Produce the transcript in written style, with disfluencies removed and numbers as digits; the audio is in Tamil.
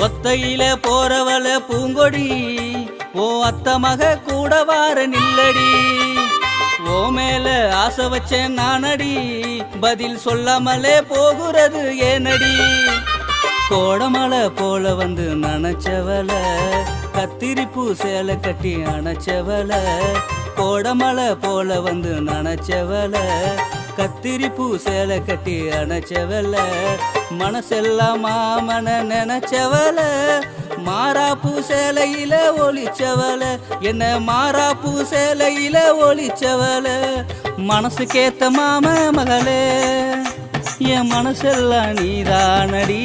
ஒத்தையில போறவள பூங்கொடி ஓ அத்த மக கூட வார நில்லடி ஓ மேல ஆசை வச்சேன் நானடி பதில் சொல்லாமலே போகிறது ஏனடி கோடமலை போல வந்து நனைச்சவள கத்திரிப்பூ சேலை கட்டி அணைச்சவள கோடமலை போல வந்து நனைச்சவள கத்திரிப்பூ சேலை கட்டி அணைச்சவள மனசெல்லாம் மாமன நினைச்சவள மாறாப்பூ சேலையில ஒளிச்சவள என்ன மாறாப்பூ சேலையில ஒளிச்சவள மனசுக்கேத்த மாம மகளே என் மனசெல்லாம் நீதானடி